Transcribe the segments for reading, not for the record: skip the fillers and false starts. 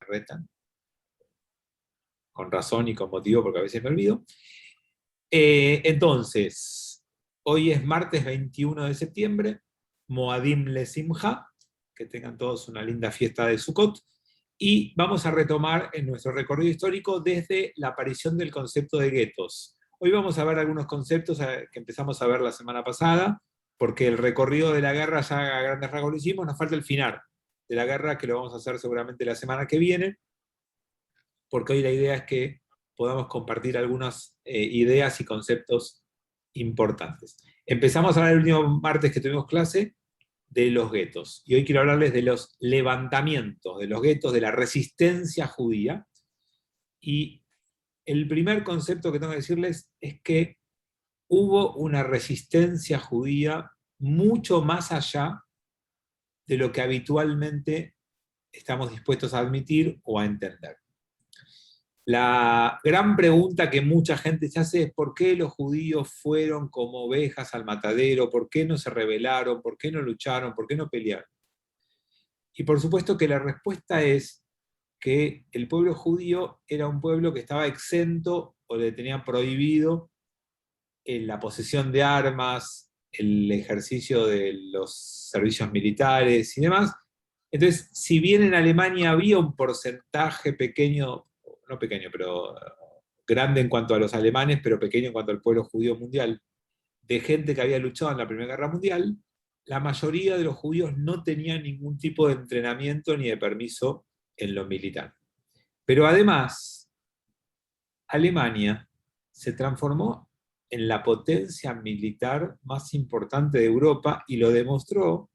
retan, con razón y con motivo, porque a veces me olvido. Entonces, hoy es martes 21 de septiembre, Moadim Lesimha, que tengan todos una linda fiesta de Sukkot, y vamos a retomar en nuestro recorrido histórico desde la aparición del concepto de guetos. Hoy vamos a ver algunos conceptos que empezamos a ver la semana pasada, porque el recorrido de la guerra ya a grandes rasgos lo hicimos, nos falta el final de la guerra, que lo vamos a hacer seguramente la semana que viene, porque hoy la idea es que podamos compartir algunas ideas y conceptos importantes. Empezamos a hablar el último martes que tuvimos clase de los guetos, y hoy quiero hablarles de los levantamientos, de los guetos, de la resistencia judía, y el primer concepto que tengo que decirles es que hubo una resistencia judía mucho más allá de lo que habitualmente estamos dispuestos a admitir o a entender. La gran pregunta que mucha gente se hace es ¿por qué los judíos fueron como ovejas al matadero? ¿Por qué no se rebelaron? ¿Por qué no lucharon? ¿Por qué no pelearon? Y por supuesto que la respuesta es que el pueblo judío era un pueblo que estaba exento o le tenían prohibido la posesión de armas, el ejercicio de los servicios militares y demás. Entonces, si bien en Alemania había un porcentaje pequeño, no pequeño, pero grande en cuanto a los alemanes, pero pequeño en cuanto al pueblo judío mundial, de gente que había luchado en la Primera Guerra Mundial, la mayoría de los judíos no tenían ningún tipo de entrenamiento ni de permiso en lo militar. Pero además, Alemania se transformó en la potencia militar más importante de Europa y lo demostró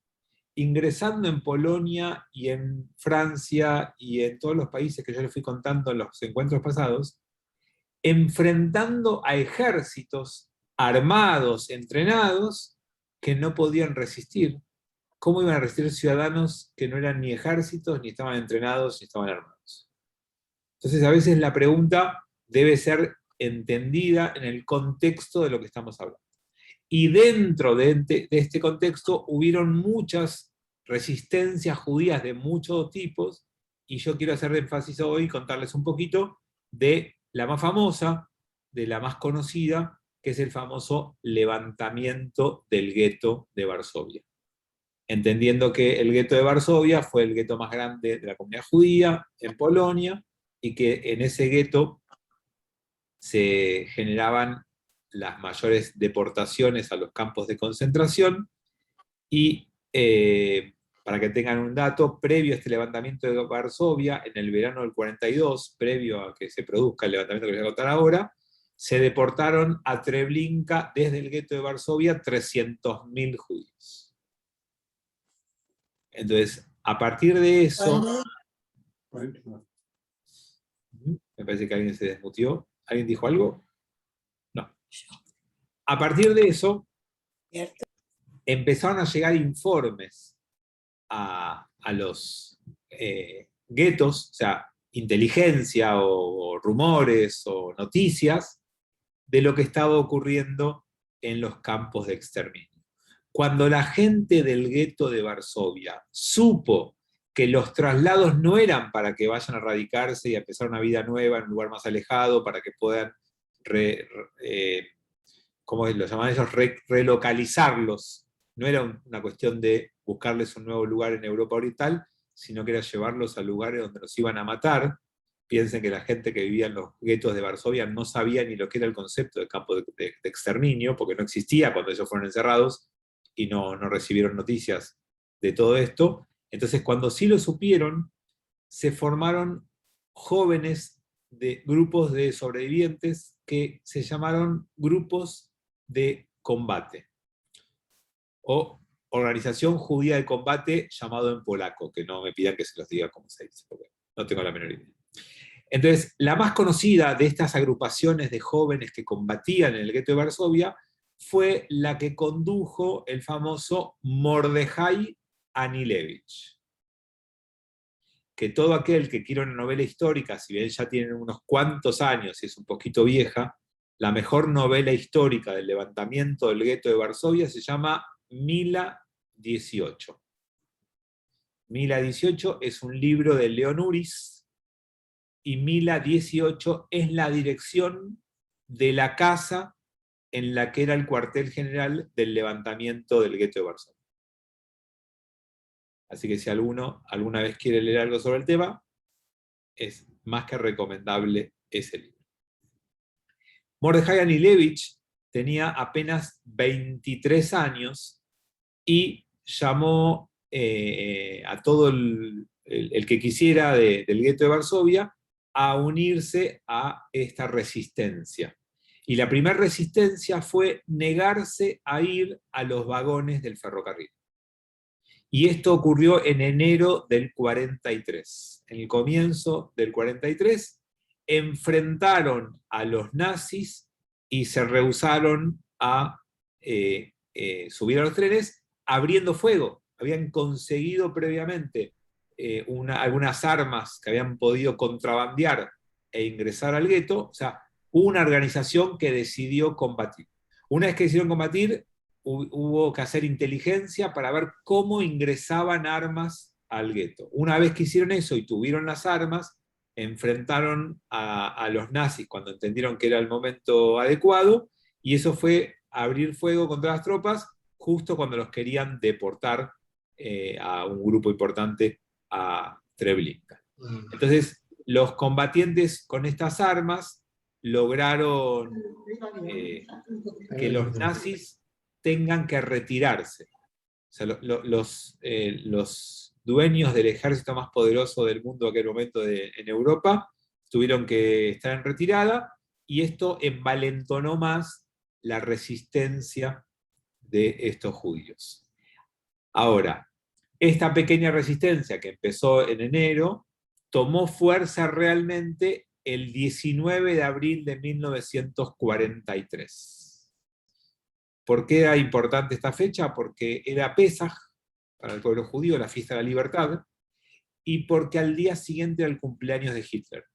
ingresando en Polonia y en Francia y en todos los países que yo les fui contando en los encuentros pasados, enfrentando a ejércitos armados, entrenados, que no podían resistir. ¿Cómo iban a resistir ciudadanos que no eran ni ejércitos, ni estaban entrenados, ni estaban armados? Entonces, a veces la pregunta debe ser entendida en el contexto de lo que estamos hablando. Y dentro de este contexto hubieron muchas resistencias judías de muchos tipos, y yo quiero hacer énfasis hoy y contarles un poquito de la más famosa, de la más conocida, que es el famoso levantamiento del gueto de Varsovia. Entendiendo que el gueto de Varsovia fue el gueto más grande de la comunidad judía en Polonia, y que en ese gueto se generaban las mayores deportaciones a los campos de concentración, y para que tengan un dato, previo a este levantamiento de Varsovia, en el verano del 42, previo a que se produzca el levantamiento que les voy a contar ahora, se deportaron a Treblinka desde el gueto de Varsovia 300.000 judíos. Entonces, a partir de eso... Me parece que alguien se desmutió. ¿Alguien dijo algo? No. A partir de eso, empezaron a llegar informes a los guetos, o sea, inteligencia o rumores o noticias de lo que estaba ocurriendo en los campos de exterminio. Cuando la gente del gueto de Varsovia supo que los traslados no eran para que vayan a radicarse y a empezar una vida nueva en un lugar más alejado, para que puedan, ¿cómo lo llaman ellos? Relocalizarlos. No era una cuestión de buscarles un nuevo lugar en Europa Oriental, sino que era llevarlos a lugares donde los iban a matar. Piensen que la gente que vivía en los guetos de Varsovia no sabía ni lo que era el concepto de campo de exterminio, porque no existía cuando ellos fueron encerrados, y no recibieron noticias de todo esto. Entonces, cuando sí lo supieron, se formaron jóvenes de grupos de sobrevivientes que se llamaron grupos de combate, o Organización Judía de Combate, llamado en polaco, que no me pidan que se los diga cómo se dice, porque no tengo la menor idea. Entonces, la más conocida de estas agrupaciones de jóvenes que combatían en el gueto de Varsovia fue la que condujo el famoso Mordejai Anilevich. Que todo aquel que quiera una novela histórica, si bien ya tienen unos cuantos años y es un poquito vieja, la mejor novela histórica del levantamiento del gueto de Varsovia se llama Mila 18. Mila 18 es un libro de León Uris, y Mila 18 es la dirección de la casa en la que era el cuartel general del levantamiento del gueto de Varsovia. Así que si alguno alguna vez quiere leer algo sobre el tema, es más que recomendable ese libro. Mordejai Anilevich tenía apenas 23 años y llamó a todo el que quisiera del gueto de Varsovia a unirse a esta resistencia. Y la primera resistencia fue negarse a ir a los vagones del ferrocarril. Y esto ocurrió en enero del 43. En el comienzo del 43 enfrentaron a los nazis y se rehusaron a subir a los trenes abriendo fuego. Habían conseguido previamente algunas armas que habían podido contrabandear e ingresar al gueto. O sea, hubo una organización que decidió combatir. Una vez que decidieron combatir, hubo que hacer inteligencia para ver cómo ingresaban armas al gueto. Una vez que hicieron eso y tuvieron las armas, enfrentaron a los nazis cuando entendieron que era el momento adecuado, y eso fue abrir fuego contra las tropas justo cuando los querían deportar a un grupo importante a Treblinka. Entonces, los combatientes con estas armas lograron que los nazis tengan que retirarse. O sea, los dueños del ejército más poderoso del mundo en aquel momento en Europa tuvieron que estar en retirada, y esto envalentonó más la resistencia de estos judíos. Ahora, esta pequeña resistencia que empezó en enero tomó fuerza realmente el 19 de abril de 1943. ¿Por qué era importante esta fecha? Porque era Pesaj, para el pueblo judío, la fiesta de la libertad, y porque al día siguiente era el cumpleaños de Hitler.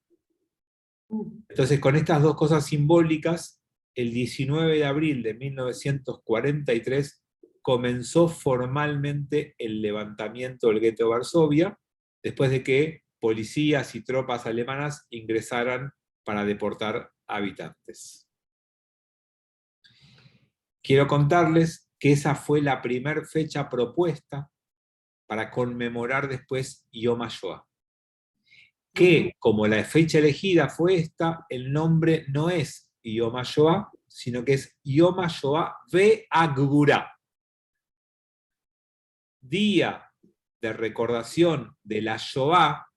Entonces, con estas dos cosas simbólicas, el 19 de abril de 1943 comenzó formalmente el levantamiento del gueto de Varsovia, después de que policías y tropas alemanas ingresaran para deportar habitantes. Quiero contarles que esa fue la primera fecha propuesta para conmemorar después Yom HaShoah. Que, como la fecha elegida fue esta, el nombre no es Yom HaShoah, sino que es Yom HaShoah ve'Hagvura. Día de recordación de la Shoah,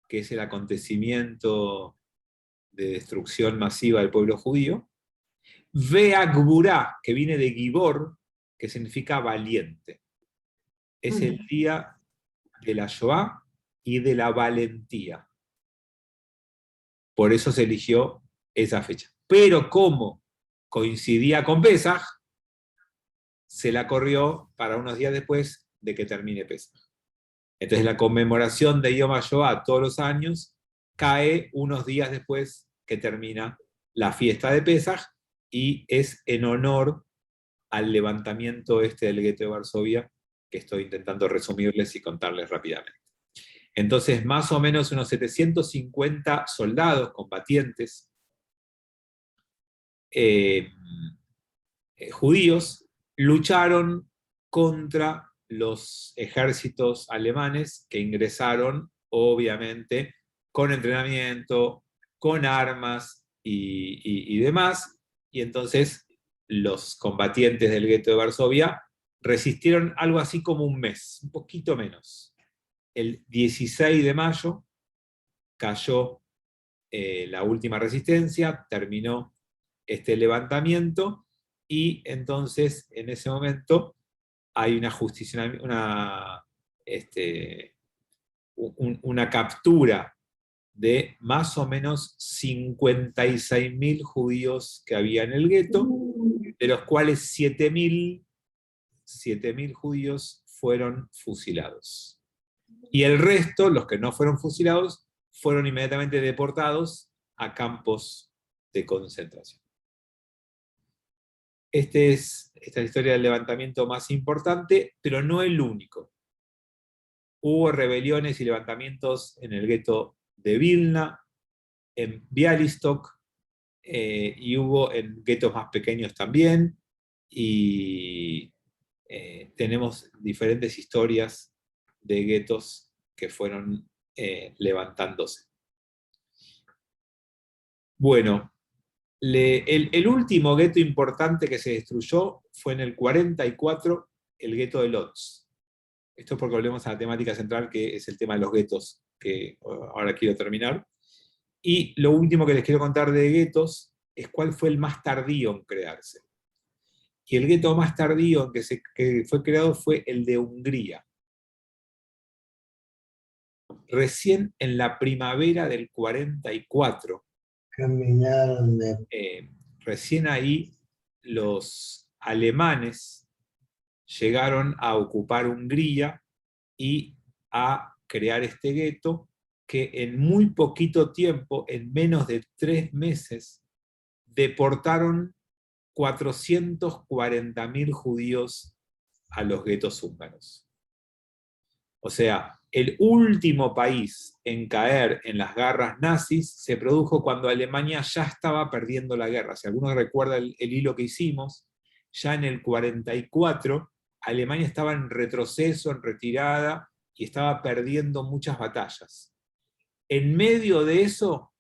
que es el acontecimiento de destrucción masiva del pueblo judío, ve'Hagvura, que viene de Gibor, que significa valiente. Es el día de la Shoah y de la valentía. Por eso se eligió esa fecha. Pero como coincidía con Pesaj, se la corrió para unos días después de que termine Pesaj. Entonces la conmemoración de Yom HaShoah todos los años cae unos días después que termina la fiesta de Pesaj, y es en honor al levantamiento del gueto de Varsovia, que estoy intentando resumirles y contarles rápidamente. Entonces, más o menos unos 750 soldados combatientes judíos lucharon contra los ejércitos alemanes que ingresaron, obviamente, con entrenamiento, con armas y demás, y entonces los combatientes del gueto de Varsovia resistieron algo así como un mes, un poquito menos. El 16 de mayo cayó la última resistencia, terminó este levantamiento, y entonces en ese momento hay una captura de más o menos 56.000 judíos que había en el gueto, de los cuales 7.000 judíos fueron fusilados. Y el resto, los que no fueron fusilados, fueron inmediatamente deportados a campos de concentración. Esta es la historia del levantamiento más importante, pero no el único. Hubo rebeliones y levantamientos en el gueto de Vilna, en Bialystok, y hubo en guetos más pequeños también, y tenemos diferentes historias de guetos que fueron levantándose. Bueno, el último gueto importante que se destruyó fue en el 44, el gueto de Lodz. Esto es porque volvemos a la temática central, que es el tema de los guetos, que ahora quiero terminar. Y lo último que les quiero contar de guetos es cuál fue el más tardío en crearse. Y el gueto más tardío que fue creado fue el de Hungría. Recién en la primavera del 44, recién ahí los alemanes llegaron a ocupar Hungría y a crear este gueto que en muy poquito tiempo, en menos de 3 meses, deportaron 440.000 judíos a los guetos húngaros. O sea, el último país en caer en las garras nazis se produjo cuando Alemania ya estaba perdiendo la guerra. Si alguno recuerda el hilo que hicimos, ya en el 44 Alemania estaba en retroceso, en retirada, y estaba perdiendo muchas batallas. En medio de eso,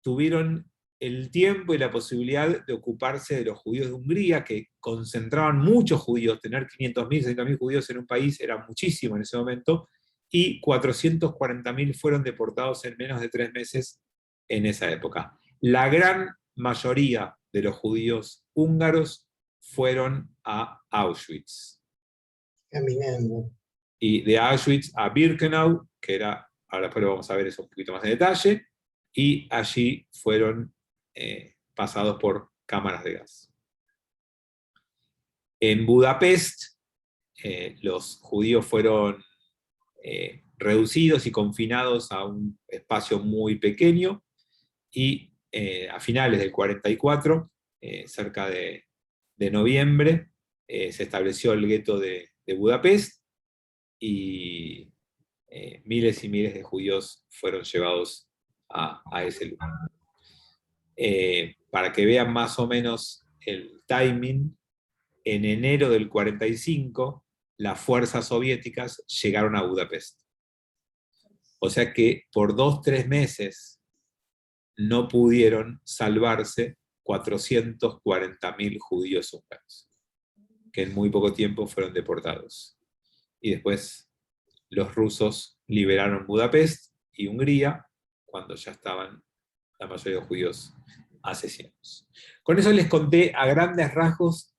tuvieron el tiempo y la posibilidad de ocuparse de los judíos de Hungría, que concentraban muchos judíos. Tener 500.000, 600.000 judíos en un país era muchísimo en ese momento, y 440.000 fueron deportados en menos de 3 meses en esa época. La gran mayoría de los judíos húngaros fueron a Auschwitz. Caminando. Y de Auschwitz a Birkenau, que era, ahora después lo vamos a ver eso un poquito más en detalle, y allí fueron pasados por cámaras de gas. En Budapest, los judíos fueron reducidos y confinados a un espacio muy pequeño, y a finales del 44, cerca de noviembre, se estableció el gueto de Budapest, y miles y miles de judíos fueron llevados a ese lugar. Para que vean más o menos el timing, en enero del 45, las fuerzas soviéticas llegaron a Budapest. O sea que por 2-3 meses no pudieron salvarse 440.000 judíos húngaros, que en muy poco tiempo fueron deportados. Y después los rusos liberaron Budapest y Hungría cuando ya estaban la mayoría de los judíos asesinados. Con eso les conté a grandes rasgos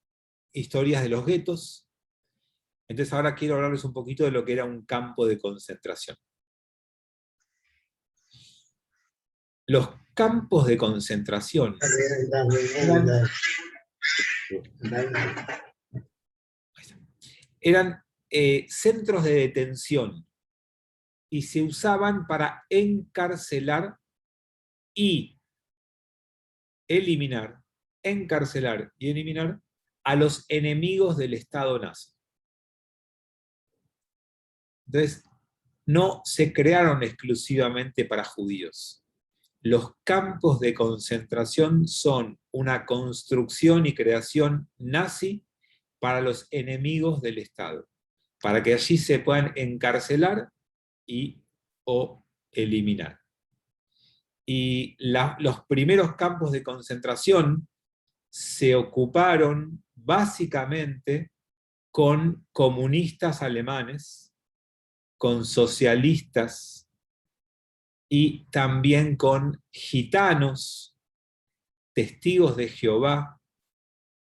historias de los guetos. Entonces ahora quiero hablarles un poquito de lo que era un campo de concentración. Los campos de concentración eran centros de detención, y se usaban para encarcelar y eliminar, encarcelar y eliminar a los enemigos del Estado nazi. Entonces, no se crearon exclusivamente para judíos. Los campos de concentración son una construcción y creación nazi para los enemigos del Estado, para que allí se puedan encarcelar o eliminar. Y los primeros campos de concentración se ocuparon básicamente con comunistas alemanes, con socialistas y también con gitanos, testigos de Jehová,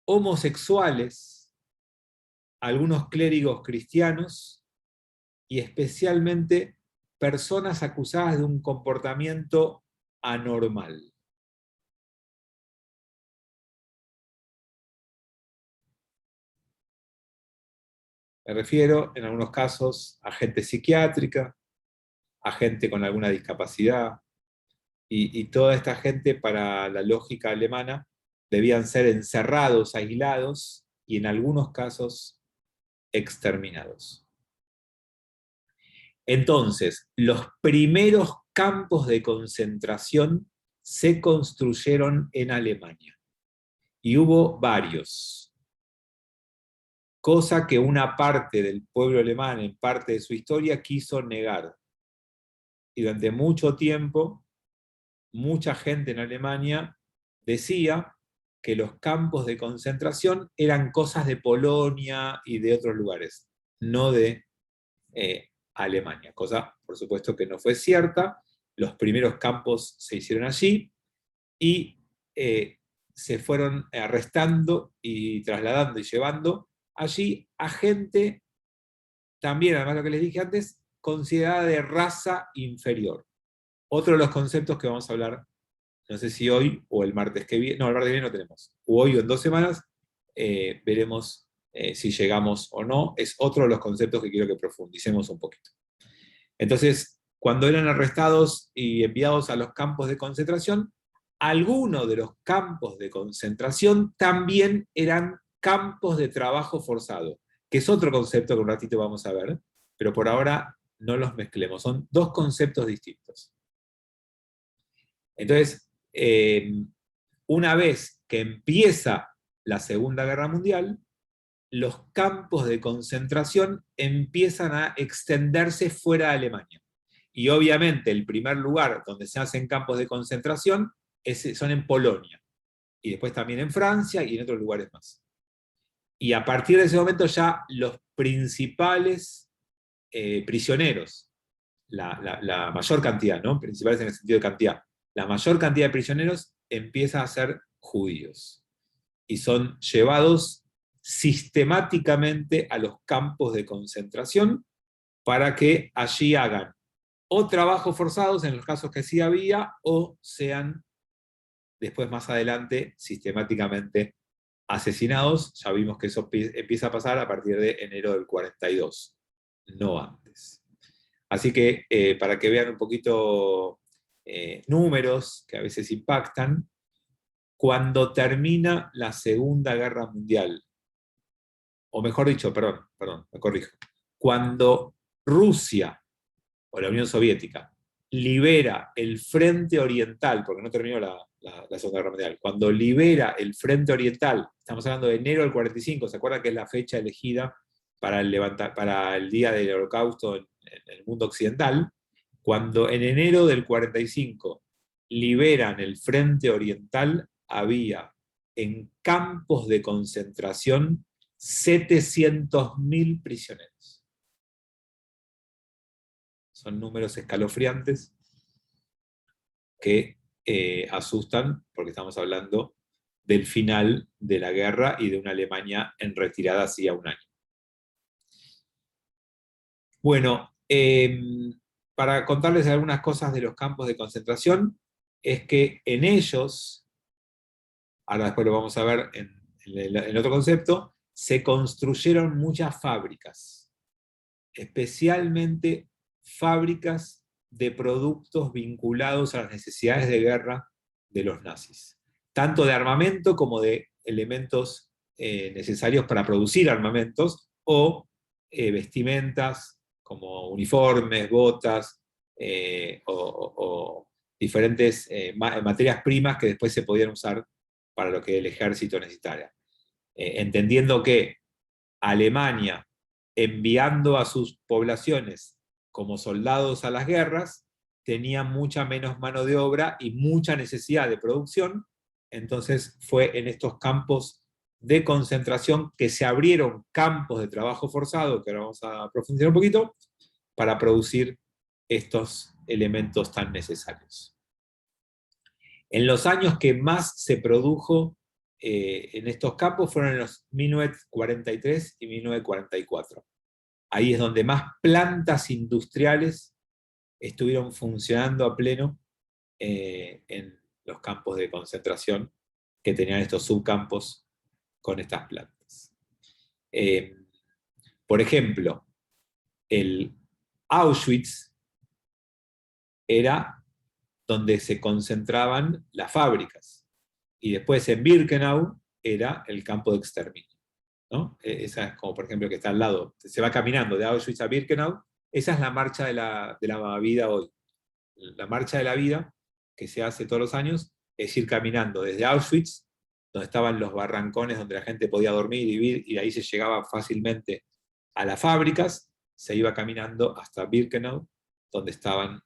homosexuales, algunos clérigos cristianos y especialmente personas acusadas de un comportamiento anormal. Me refiero, en algunos casos, a gente psiquiátrica, a gente con alguna discapacidad, y toda esta gente, para la lógica alemana, debían ser encerrados, aislados, y en algunos casos, exterminados. Entonces, los primeros campos de concentración se construyeron en Alemania. Y hubo varios. Cosa que una parte del pueblo alemán, en parte de su historia, quiso negar. Y durante mucho tiempo, mucha gente en Alemania decía que los campos de concentración eran cosas de Polonia y de otros lugares, no de Alemania. Cosa, por supuesto, que no fue cierta. Los primeros campos se hicieron allí y se fueron arrestando y trasladando y llevando allí a gente, también, además de lo que les dije antes, considerada de raza inferior. Otro de los conceptos que vamos a hablar, no sé si hoy o el martes que viene, no, el martes que viene no tenemos, o hoy o en 2 semanas, veremos si llegamos o no. Es otro de los conceptos que quiero que profundicemos un poquito. Entonces, cuando eran arrestados y enviados a los campos de concentración, algunos de los campos de concentración también eran campos de trabajo forzado, que es otro concepto que un ratito vamos a ver, pero por ahora no los mezclemos, son 2 conceptos distintos. Entonces, una vez que empieza la Segunda Guerra Mundial, los campos de concentración empiezan a extenderse fuera de Alemania. Y obviamente el primer lugar donde se hacen campos de concentración son en Polonia, y después también en Francia y en otros lugares más. Y a partir de ese momento ya los principales prisioneros, la mayor cantidad, ¿no? Principales en el sentido de cantidad, la mayor cantidad de prisioneros empieza a ser judíos. Y son llevados sistemáticamente a los campos de concentración para que allí hagan o trabajos forzados, en los casos que sí había, o sean después más adelante sistemáticamente asesinados. Ya vimos que eso empieza a pasar a partir de enero del 42, no antes. Así que para que vean un poquito números que a veces impactan, cuando termina la Segunda Guerra Mundial, o mejor dicho, perdón, me corrijo, cuando Rusia o la Unión Soviética libera el frente oriental, porque no terminó la Segunda Guerra Mundial, cuando libera el frente oriental, estamos hablando de enero del 45, ¿se acuerdan que es la fecha elegida para el día del Holocausto en el mundo occidental? Cuando en enero del 45 liberan el frente oriental, había en campos de concentración 700.000 prisioneros. Son números escalofriantes que asustan, porque estamos hablando del final de la guerra y de una Alemania en retirada hacía un año. Bueno, para contarles algunas cosas de los campos de concentración, es que en ellos, ahora después lo vamos a ver en otro concepto, se construyeron muchas fábricas, especialmente fábricas de productos vinculados a las necesidades de guerra de los nazis, tanto de armamento como de elementos necesarios para producir armamentos, o vestimentas como uniformes, botas, o diferentes materias primas que después se podían usar para lo que el ejército necesitara. Entendiendo que Alemania, enviando a sus poblaciones como soldados a las guerras, tenía mucha menos mano de obra y mucha necesidad de producción. Entonces fue en estos campos de concentración que se abrieron campos de trabajo forzado, que ahora vamos a profundizar un poquito, para producir estos elementos tan necesarios. En los años que más se produjo en estos campos fueron en los 1943 y 1944. Ahí es donde más plantas industriales estuvieron funcionando a pleno en los campos de concentración que tenían estos subcampos con estas plantas. Por ejemplo, el Auschwitz era donde se concentraban las fábricas, y después en Birkenau era el campo de exterminio, ¿no? Esa es como, por ejemplo, que está al lado, se va caminando de Auschwitz a Birkenau. Esa es la marcha de la vida hoy. La marcha de la vida, que se hace todos los años es ir caminando desde Auschwitz, donde estaban los barrancones donde la gente podía dormir y vivir, y de ahí se llegaba fácilmente a las fábricas, se iba caminando hasta Birkenau, donde estaban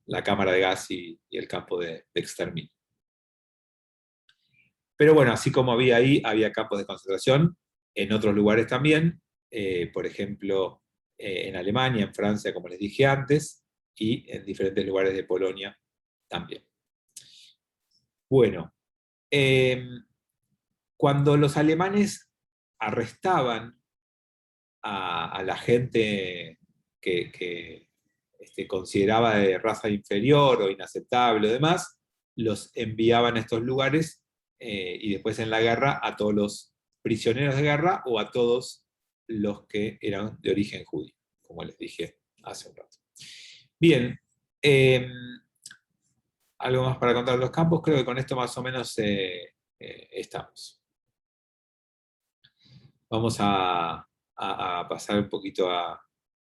la cámara de gas y el campo de exterminio. Pero bueno, así como había ahí, había campos de concentración en otros lugares también, por ejemplo, en Alemania, en Francia, como les dije antes, y en diferentes lugares de Polonia también. Bueno, cuando los alemanes arrestaban a la gente que consideraba de raza inferior o inaceptable o demás, los enviaban a estos lugares y después en la guerra a todos los prisioneros de guerra o a todos los que eran de origen judío, como les dije hace un rato. Bien, algo más para contar de los campos, creo que con esto más o menos estamos. Vamos a pasar un poquito a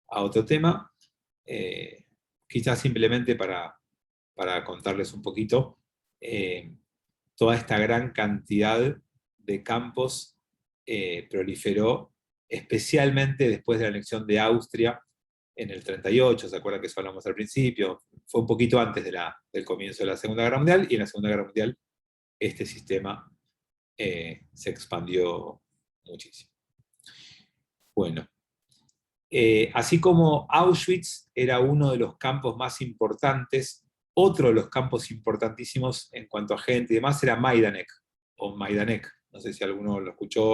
otro tema, quizás simplemente para contarles un poquito toda esta gran cantidad de campos proliferó, especialmente después de la anexión de Austria en el 38, ¿se acuerdan que eso hablamos al principio? Fue un poquito antes del comienzo de la Segunda Guerra Mundial, y en la Segunda Guerra Mundial este sistema se expandió muchísimo. Bueno, así como Auschwitz era uno de los campos más importantes, otro de los campos importantísimos en cuanto a gente y demás era Majdanek, o Majdanek, no sé si alguno lo escuchó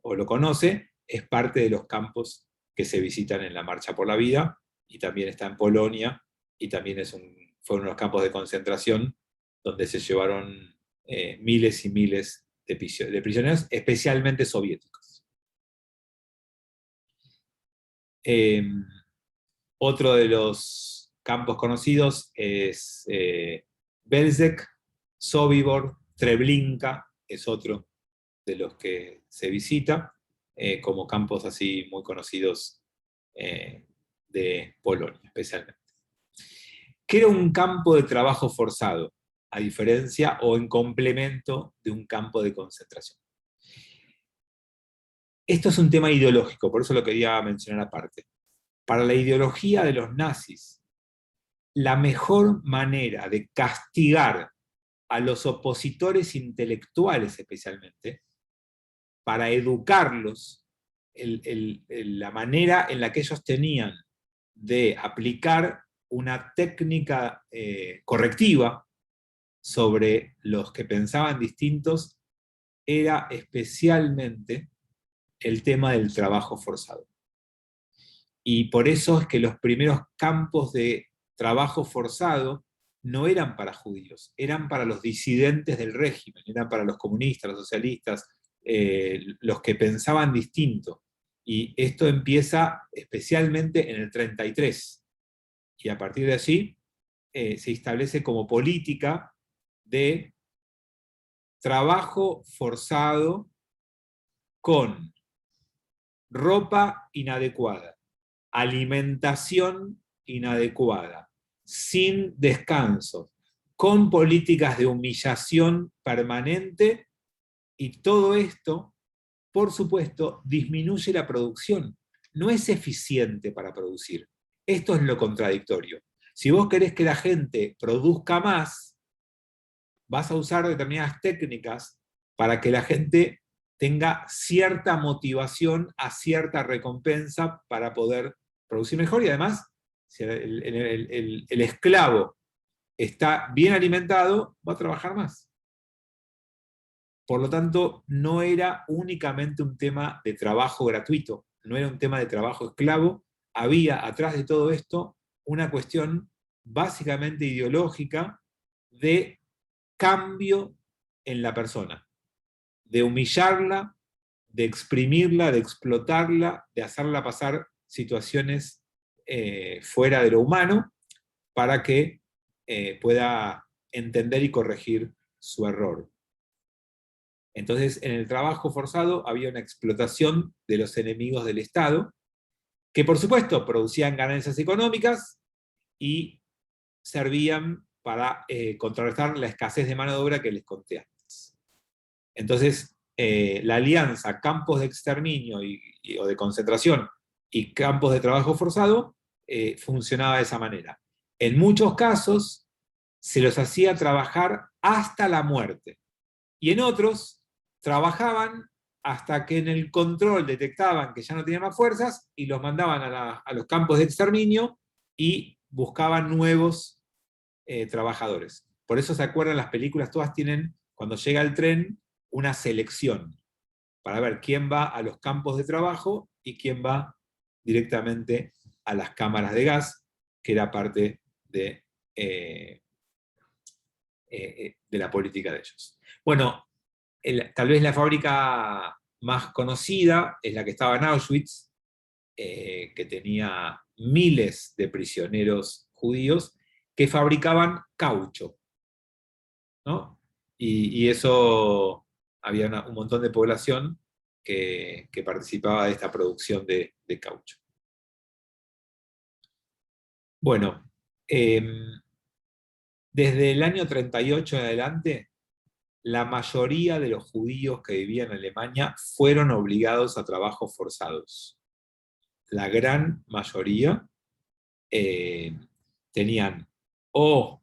o lo conoce, es parte de los campos que se visitan en la Marcha por la Vida, y también está en Polonia, y también fue uno de los campos de concentración donde se llevaron miles y miles de prisioneros, especialmente soviéticos. Otro de los campos conocidos es Belzec, Sobibor, Treblinka, es otro de los que se visita, como campos así muy conocidos de Polonia, especialmente. ¿Qué era un campo de trabajo forzado? A diferencia o en complemento de un campo de concentración. Esto es un tema ideológico, por eso lo quería mencionar aparte. Para la ideología de los nazis, la mejor manera de castigar a los opositores intelectuales especialmente, para educarlos, la manera en la que ellos tenían de aplicar una técnica correctiva sobre los que pensaban distintos, era especialmente el tema del trabajo forzado. Y por eso es que los primeros campos de trabajo forzado no eran para judíos, eran para los disidentes del régimen, eran para los comunistas, los socialistas, los que pensaban distinto. Y esto empieza especialmente en el 33. Y a partir de allí se establece como política de trabajo forzado con ropa inadecuada, alimentación inadecuada, sin descanso, con políticas de humillación permanente, y todo esto, por supuesto, disminuye la producción. No es eficiente para producir. Esto es lo contradictorio. Si vos querés que la gente produzca más, vas a usar determinadas técnicas para que la gente tenga cierta motivación a cierta recompensa para poder producir mejor, y además, si el esclavo está bien alimentado, va a trabajar más. Por lo tanto, no era únicamente un tema de trabajo gratuito, no era un tema de trabajo esclavo, había atrás de todo esto una cuestión básicamente ideológica de cambio en la persona, de humillarla, de exprimirla, de explotarla, de hacerla pasar situaciones fuera de lo humano, para que pueda entender y corregir su error. Entonces, en el trabajo forzado había una explotación de los enemigos del Estado, que por supuesto producían ganancias económicas y servían para contrarrestar la escasez de mano de obra que les conté antes. Entonces, la alianza campos de exterminio o de concentración y campos de trabajo forzado funcionaba de esa manera. En muchos casos se los hacía trabajar hasta la muerte, y en otros trabajaban hasta que en el control detectaban que ya no tenían más fuerzas y los mandaban a los campos de exterminio y buscaban nuevos trabajadores. Por eso se acuerdan, las películas todas tienen, cuando llega el tren, una selección para ver quién va a los campos de trabajo y quién va directamente a las cámaras de gas, que era parte de la política de ellos. Bueno, tal vez la fábrica más conocida es la que estaba en Auschwitz, que tenía miles de prisioneros judíos que fabricaban caucho, ¿no? Y eso, había un montón de población que participaba de esta producción de caucho. Bueno, desde el año 38 en adelante, la mayoría de los judíos que vivían en Alemania fueron obligados a trabajos forzados. La gran mayoría tenían o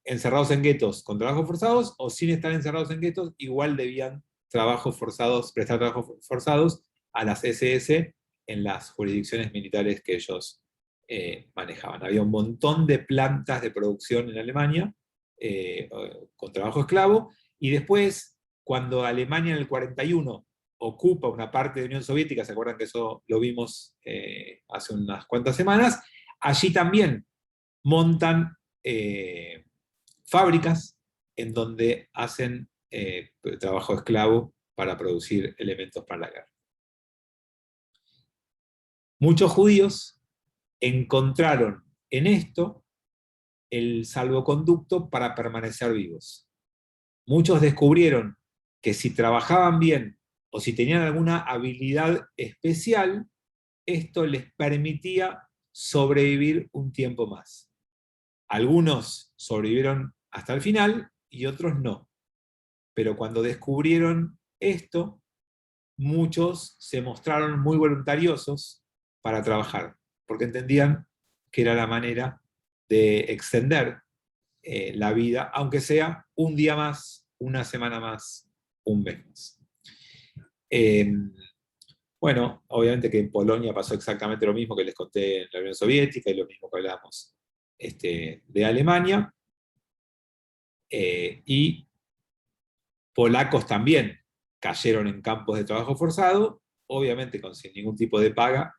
encerrados en guetos con trabajos forzados, o sin estar encerrados en guetos, igual debían trabajos forzados, prestar trabajos forzados a las SS en las jurisdicciones militares que ellos manejaban. Había un montón de plantas de producción en Alemania con trabajo esclavo, y después, cuando Alemania en el 41 ocupa una parte de Unión Soviética, ¿se acuerdan que eso lo vimos hace unas cuantas semanas? Allí también montan fábricas en donde hacen trabajo esclavo para producir elementos para la guerra. Muchos judíos encontraron en esto el salvoconducto para permanecer vivos. Muchos descubrieron que si trabajaban bien o si tenían alguna habilidad especial, esto les permitía sobrevivir un tiempo más. Algunos sobrevivieron hasta el final y otros no. Pero cuando descubrieron esto, muchos se mostraron muy voluntariosos para trabajar, porque entendían que era la manera de extender la vida, aunque sea un día más, una semana más, un mes más. Bueno, obviamente que en Polonia pasó exactamente lo mismo que les conté en la Unión Soviética y lo mismo que hablábamos de Alemania. Y polacos también cayeron en campos de trabajo forzado, obviamente sin ningún tipo de paga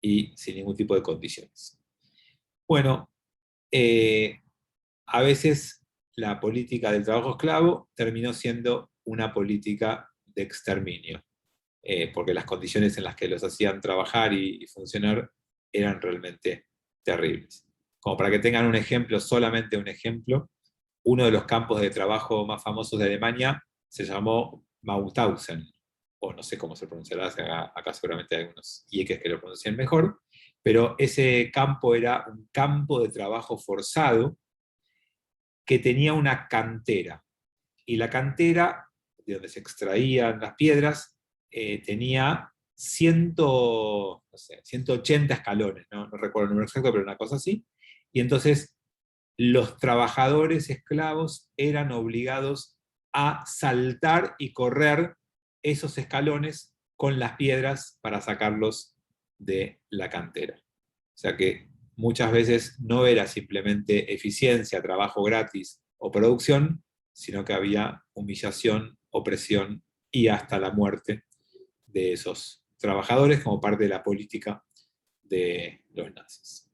y sin ningún tipo de condiciones. Bueno, a veces la política del trabajo esclavo terminó siendo una política de exterminio, porque las condiciones en las que los hacían trabajar y funcionar eran realmente terribles. Como para que tengan un ejemplo, solamente un ejemplo, uno de los campos de trabajo más famosos de Alemania se llamó Mauthausen, o no sé cómo se pronunciará, acá seguramente hay algunos ieques que lo pronuncian mejor, pero ese campo era un campo de trabajo forzado que tenía una cantera, y la cantera, de donde se extraían las piedras, tenía 180 escalones, no recuerdo el número exacto, pero una cosa así, y entonces los trabajadores esclavos eran obligados a saltar y correr esos escalones con las piedras para sacarlos de la cantera. O sea que muchas veces no era simplemente eficiencia, trabajo gratis o producción, sino que había humillación, opresión y hasta la muerte de esos trabajadores como parte de la política de los nazis.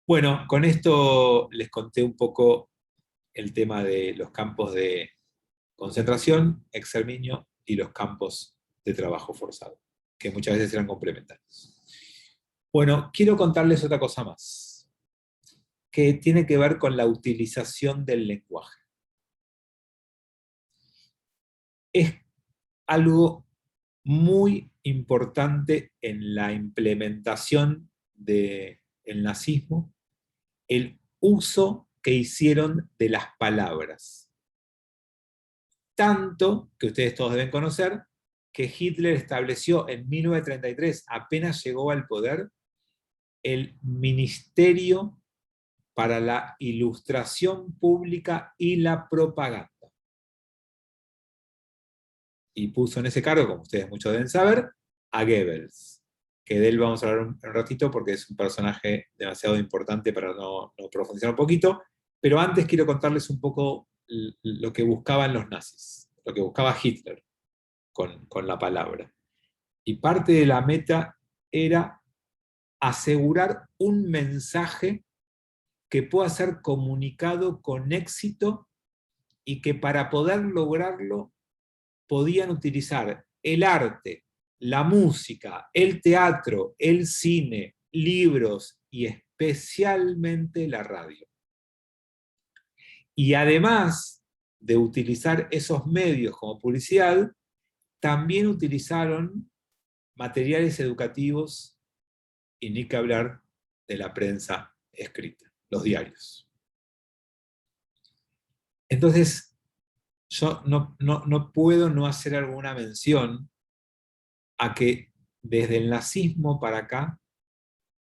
Bueno, con esto les conté un poco el tema de los campos de concentración, exterminio y los campos de trabajo forzado, que muchas veces eran complementarios. Bueno, quiero contarles otra cosa más, que tiene que ver con la utilización del lenguaje. Es algo muy importante en la implementación del nazismo, el uso que hicieron de las palabras. Tanto que ustedes todos deben conocer que Hitler estableció en 1933, apenas llegó al poder, el Ministerio para la Ilustración Pública y la Propaganda. Y puso en ese cargo, como ustedes muchos deben saber, a Goebbels, que de él vamos a hablar un ratito porque es un personaje demasiado importante para no profundizar un poquito, pero antes quiero contarles un poco lo que buscaban los nazis, lo que buscaba Hitler con la palabra. Y parte de la meta era asegurar un mensaje que pueda ser comunicado con éxito y que para poder lograrlo podían utilizar el arte, la música, el teatro, el cine, libros y especialmente la radio. Y además de utilizar esos medios como publicidad, también utilizaron materiales educativos y ni que hablar de la prensa escrita, los diarios. Entonces, yo no puedo no hacer alguna mención a que desde el nazismo para acá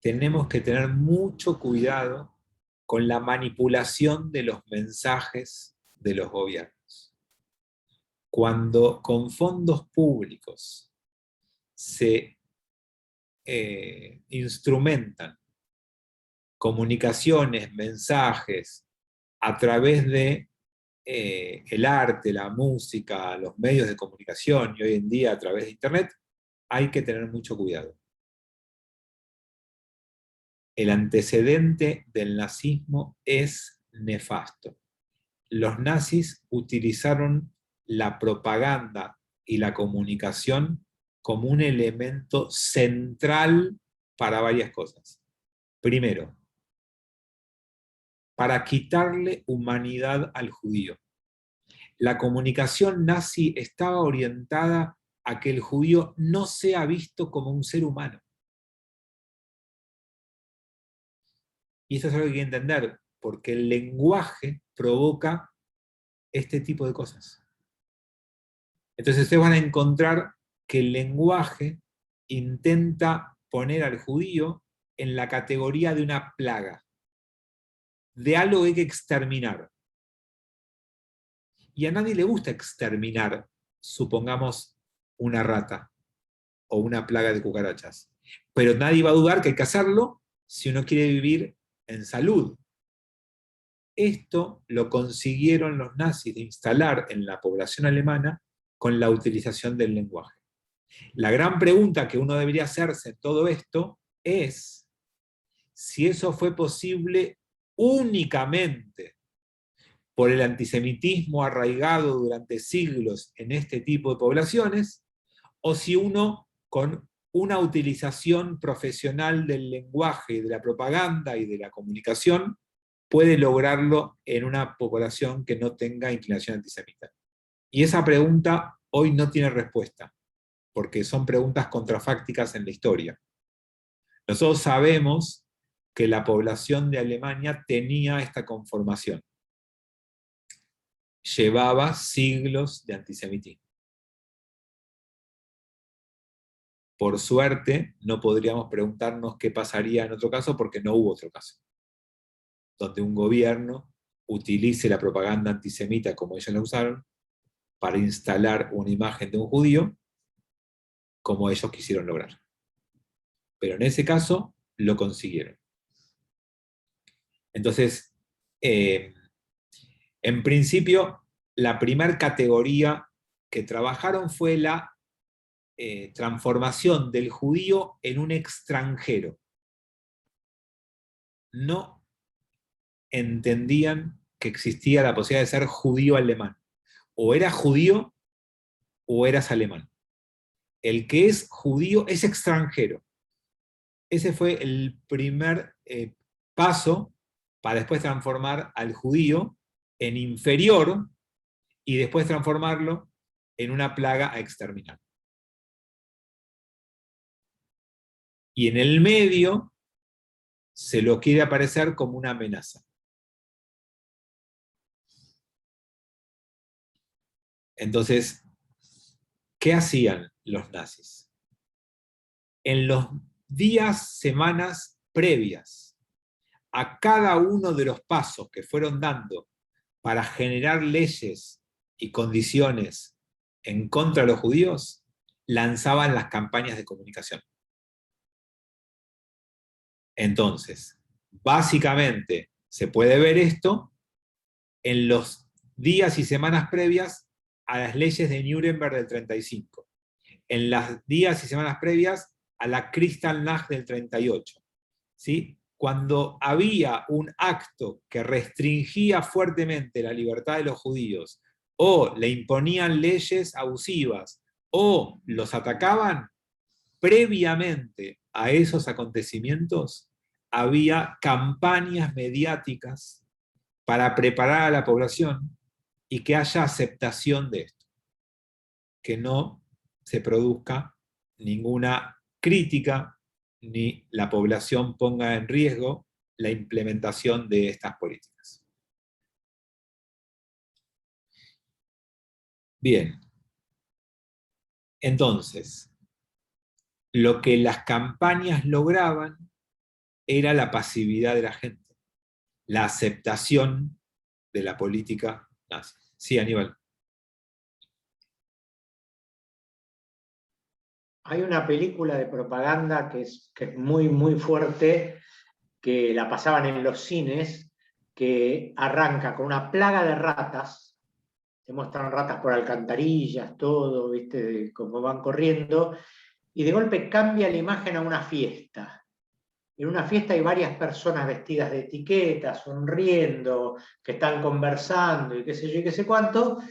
tenemos que tener mucho cuidado con la manipulación de los mensajes de los gobiernos. Cuando con fondos públicos se instrumentan comunicaciones, mensajes a través de el arte, la música, los medios de comunicación y hoy en día a través de Internet, hay que tener mucho cuidado. El antecedente del nazismo es nefasto. Los nazis utilizaron la propaganda y la comunicación como un elemento central para varias cosas. Primero, para quitarle humanidad al judío. La comunicación nazi estaba orientada a que el judío no sea visto como un ser humano. Y eso es algo que hay que entender, porque el lenguaje provoca este tipo de cosas. Entonces ustedes van a encontrar que el lenguaje intenta poner al judío en la categoría de una plaga, de algo que hay que exterminar. Y a nadie le gusta exterminar, supongamos, una rata o una plaga de cucarachas. Pero nadie va a dudar que hay que hacerlo si uno quiere vivir en salud. Esto lo consiguieron los nazis de instalar en la población alemana con la utilización del lenguaje. La gran pregunta que uno debería hacerse en todo esto es si eso fue posible únicamente por el antisemitismo arraigado durante siglos en este tipo de poblaciones, o si uno con una utilización profesional del lenguaje, de la propaganda y de la comunicación puede lograrlo en una población que no tenga inclinación antisemita. Y esa pregunta hoy no tiene respuesta, porque son preguntas contrafácticas en la historia. Nosotros sabemos que la población de Alemania tenía esta conformación. Llevaba siglos de antisemitismo. Por suerte, no podríamos preguntarnos qué pasaría en otro caso porque no hubo otro caso, donde un gobierno utilice la propaganda antisemita como ellos la usaron para instalar una imagen de un judío como ellos quisieron lograr. Pero en ese caso lo consiguieron. Entonces, en principio, la primera categoría que trabajaron fue la transformación del judío en un extranjero. No entendían que existía la posibilidad de ser judío alemán. O eras judío o eras alemán. El que es judío es extranjero. Ese fue el primer paso para después transformar al judío en inferior y después transformarlo en una plaga a exterminar. Y en el medio se lo quiere aparecer como una amenaza. Entonces, ¿qué hacían los nazis? En los días, semanas previas a cada uno de los pasos que fueron dando para generar leyes y condiciones en contra de los judíos, lanzaban las campañas de comunicación. Entonces, básicamente, se puede ver esto en los días y semanas previas a las leyes de Nuremberg del 35, en los días y semanas previas a la Kristallnacht del 38. ¿Sí? Cuando había un acto que restringía fuertemente la libertad de los judíos, o le imponían leyes abusivas, o los atacaban, previamente a esos acontecimientos había campañas mediáticas para preparar a la población y que haya aceptación de esto, que no se produzca ninguna crítica ni la población ponga en riesgo la implementación de estas políticas. Bien, entonces, lo que las campañas lograban era la pasividad de la gente, la aceptación de la política nazi. Sí, Aníbal. Hay una película de propaganda que es muy, muy fuerte, que la pasaban en los cines, que arranca con una plaga de ratas, te muestran ratas por alcantarillas, todo, ¿viste? Cómo van corriendo, y de golpe cambia la imagen a una fiesta. En una fiesta hay varias personas vestidas de etiqueta, sonriendo, que están conversando y qué sé yo y qué sé cuánto,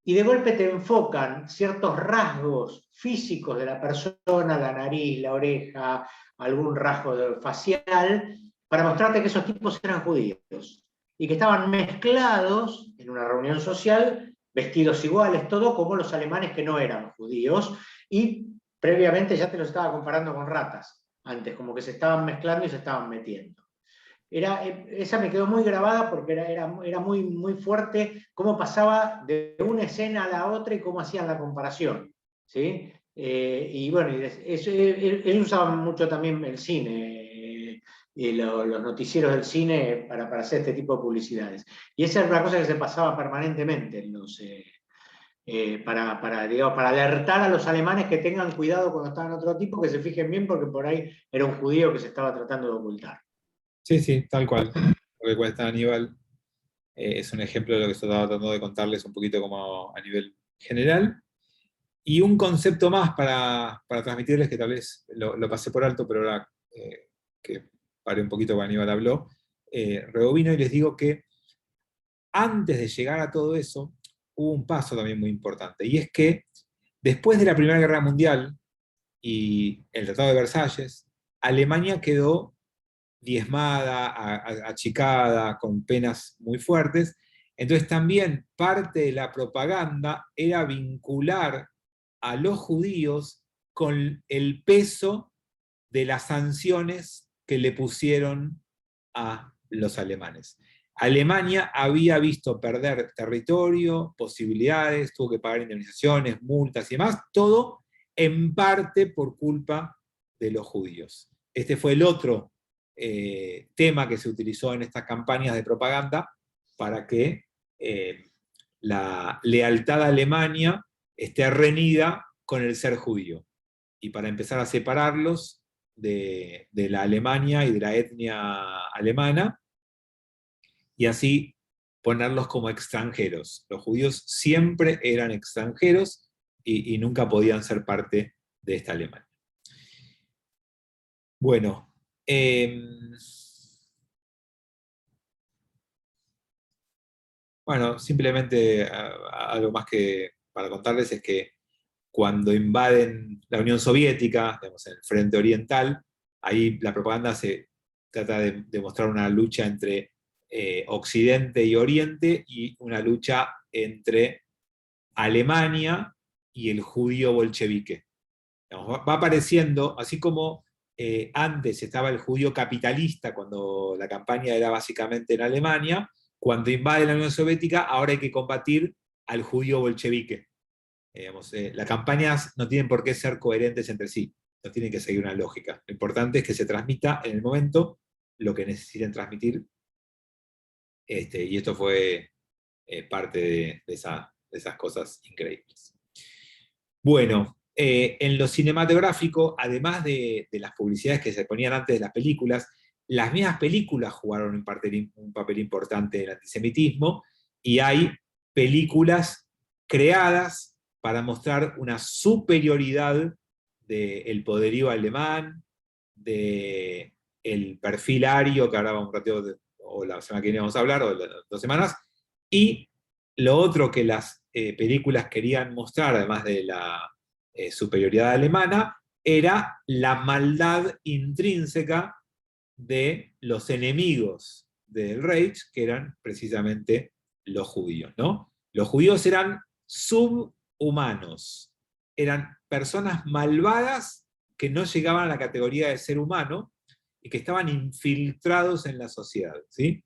y de golpe te enfocan ciertos rasgos físicos de la persona, la nariz, la oreja, algún rasgo facial, para mostrarte que esos tipos eran judíos y que estaban mezclados en una reunión social, vestidos iguales, todo como los alemanes que no eran judíos, y previamente ya te los estaba comparando con ratas, antes, como que se estaban mezclando y se estaban metiendo. Esa me quedó muy grabada porque era muy, muy fuerte cómo pasaba de una escena a la otra y cómo hacían la comparación. ¿Sí? Y bueno, ellos usaban mucho también el cine, los noticieros del cine para hacer este tipo de publicidades. Y esa era una cosa que se pasaba permanentemente en digamos, para alertar a los alemanes que tengan cuidado cuando estaban otro tipo, que se fijen bien porque por ahí era un judío que se estaba tratando de ocultar. Sí, sí, tal cual. Lo que cuenta Aníbal es un ejemplo de lo que estoy tratando de contarles un poquito como a nivel general. Y un concepto más para transmitirles, que tal vez lo pasé por alto, pero ahora que paré un poquito cuando Aníbal habló, rebobino y les digo que antes de llegar a todo eso, hubo un paso también muy importante, y es que después de la Primera Guerra Mundial y el Tratado de Versalles, Alemania quedó diezmada, achicada, con penas muy fuertes. Entonces también parte de la propaganda era vincular a los judíos con el peso de las sanciones que le pusieron a los alemanes. Alemania había visto perder territorio, posibilidades, tuvo que pagar indemnizaciones, multas y demás, todo en parte por culpa de los judíos. Este fue el otro tema que se utilizó en estas campañas de propaganda para que la lealtad a Alemania esté reñida con el ser judío, y para empezar a separarlos de la Alemania y de la etnia alemana, y así ponerlos como extranjeros. Los judíos siempre eran extranjeros y nunca podían ser parte de esta Alemania. Bueno, bueno, simplemente algo más que para contarles es que cuando invaden la Unión Soviética, digamos, en el frente oriental, ahí la propaganda se trata de mostrar una lucha entre Occidente y Oriente, y una lucha entre Alemania y el judío bolchevique. Digamos, va apareciendo, así como antes estaba el judío capitalista, cuando la campaña era básicamente en Alemania, cuando invade la Unión Soviética, ahora hay que combatir al judío bolchevique. Digamos, las campañas no tienen por qué ser coherentes entre sí, no tienen que seguir una lógica. Lo importante es que se transmita en el momento lo que necesiten transmitir, y esto fue parte de esas cosas increíbles. Bueno, en lo cinematográfico, además de las publicidades que se ponían antes de las películas, las mismas películas jugaron un papel importante en el antisemitismo, y hay películas creadas para mostrar una superioridad del poderío alemán, del perfil ario, que ahora un ratito, o la semana que viene vamos a hablar, o las 2 semanas, y lo otro que las películas querían mostrar, además de la superioridad alemana, era la maldad intrínseca de los enemigos del Reich, que eran precisamente los judíos, ¿no? Los judíos eran subhumanos, eran personas malvadas que no llegaban a la categoría de ser humano y que estaban infiltrados en la sociedad, ¿sí?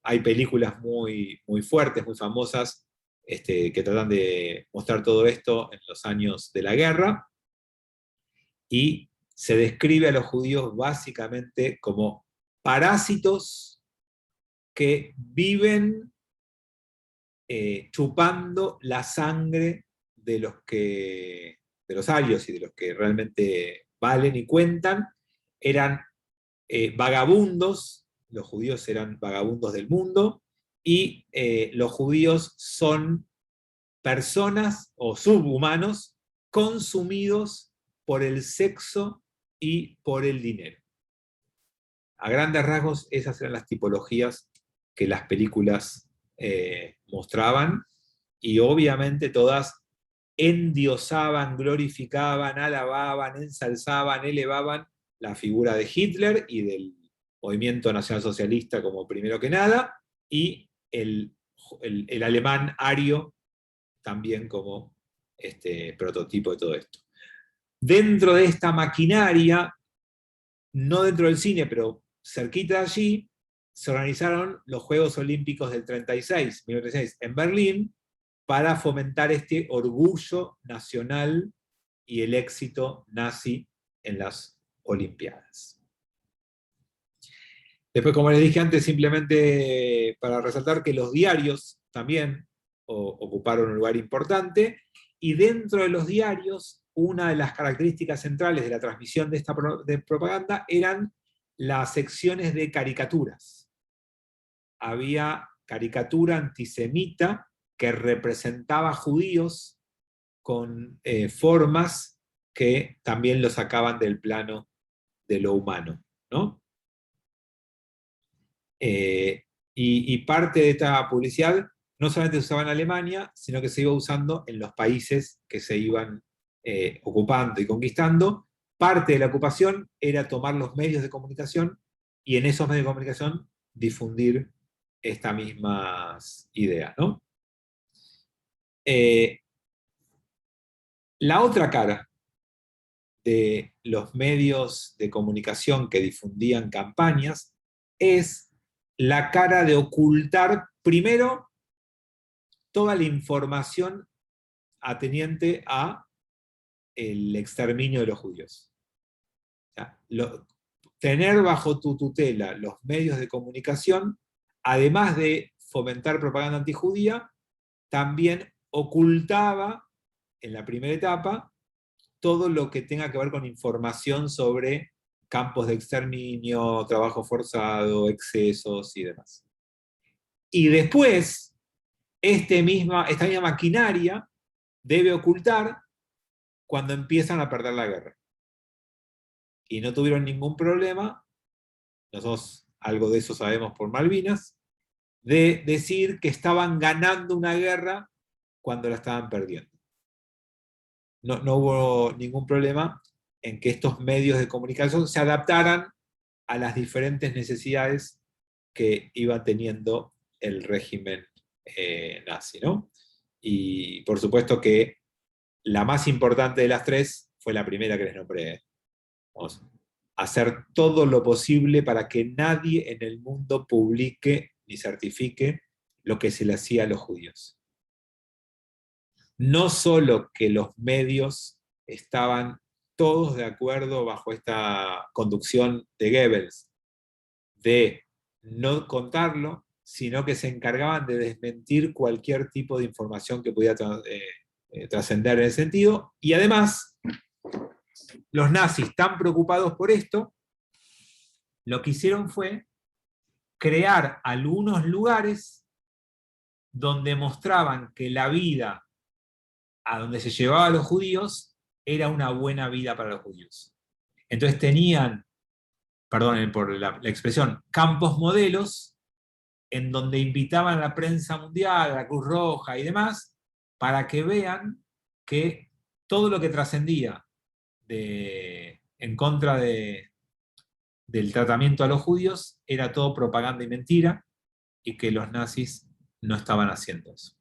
Hay películas muy, muy fuertes, muy famosas, que tratan de mostrar todo esto en los años de la guerra, y se describe a los judíos básicamente como parásitos que viven chupando la sangre de los arios y de los que realmente valen y cuentan. Eran vagabundos, los judíos eran vagabundos del mundo, y los judíos son personas o subhumanos consumidos por el sexo y por el dinero. A grandes rasgos, esas eran las tipologías que las películas mostraban, y obviamente todas endiosaban, glorificaban, alababan, ensalzaban, elevaban la figura de Hitler y del movimiento nacionalsocialista como primero que nada, y el alemán ario también como prototipo de todo esto. Dentro de esta maquinaria, no dentro del cine, pero cerquita de allí, se organizaron los Juegos Olímpicos del 1936 en Berlín, para fomentar este orgullo nacional y el éxito nazi en las Olimpiadas. Después, como les dije antes, simplemente para resaltar que los diarios también ocuparon un lugar importante, y dentro de los diarios, una de las características centrales de la transmisión de esta propaganda eran las secciones de caricaturas. Había caricatura antisemita que representaba judíos con formas que también lo sacaban del plano de lo humano, ¿no? Y parte de esta publicidad no solamente se usaba en Alemania, sino que se iba usando en los países que se iban ocupando y conquistando. Parte de la ocupación era tomar los medios de comunicación y en esos medios de comunicación difundir estas mismas ideas, ¿no? La otra cara de los medios de comunicación que difundían campañas es la cara de ocultar primero toda la información ateniente a el exterminio de los judíos. O sea, tener bajo tu tutela los medios de comunicación, además de fomentar propaganda antijudía, también ocultaba en la primera etapa todo lo que tenga que ver con información sobre campos de exterminio, trabajo forzado, excesos y demás. Y después, esta misma maquinaria debe ocultar cuando empiezan a perder la guerra. Y no tuvieron ningún problema, nosotros algo de eso sabemos por Malvinas, de decir que estaban ganando una guerra cuando la estaban perdiendo. No hubo ningún problema en que estos medios de comunicación se adaptaran a las diferentes necesidades que iba teniendo el régimen nazi, ¿no? Y por supuesto que la más importante de las tres fue la primera que les nombré. Vamos, hacer todo lo posible para que nadie en el mundo publique ni certifique lo que se le hacía a los judíos. no solo que los medios estaban todos de acuerdo bajo esta conducción de Goebbels, de no contarlo, sino que se encargaban de desmentir cualquier tipo de información que pudiera trascender en el sentido, y además, los nazis, tan preocupados por esto, lo que hicieron fue crear algunos lugares donde mostraban que la vida a donde se llevaba a los judíos era una buena vida para los judíos. Entonces tenían, perdonen por la expresión, campos modelos en donde invitaban a la prensa mundial, a la Cruz Roja y demás, para que vean que todo lo que trascendía en contra del tratamiento a los judíos era todo propaganda y mentira, y que los nazis no estaban haciendo eso.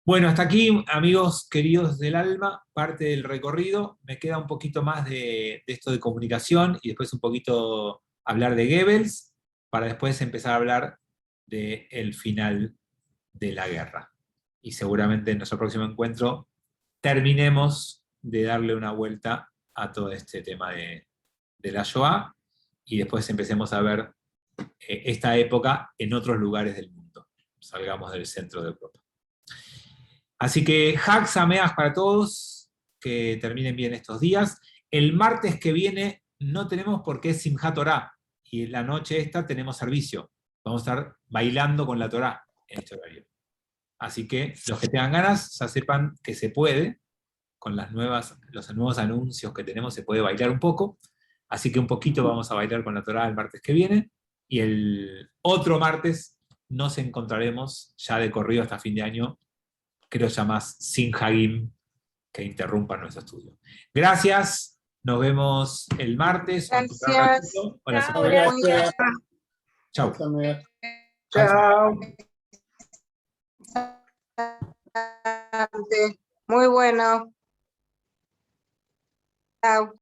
Bueno, hasta aquí, amigos queridos del alma, parte del recorrido. Me queda un poquito más de esto de comunicación y después un poquito hablar de Goebbels, para después empezar a hablar del final de la guerra. Y seguramente en nuestro próximo encuentro terminemos de darle una vuelta a todo este tema de la Shoah y después empecemos a ver esta época en otros lugares del mundo. Salgamos del centro de Europa. Así que Hag Sameach para todos, que terminen bien estos días. El martes que viene no tenemos porque es Simchat Torah, y la noche esta tenemos servicio. Vamos a estar bailando con la Torah en este horario. Así que los que tengan ganas, ya sepan que se puede, con los nuevos anuncios que tenemos, se puede bailar un poco. Así que un poquito vamos a bailar con la Torah el martes que viene, y el otro martes nos encontraremos ya de corrido hasta fin de año, creo ya más sin Hagim que interrumpan nuestro estudio. Gracias, nos vemos el martes. Gracias. O la semana. Gracias. Chau. Chao. Muy bueno. Chao.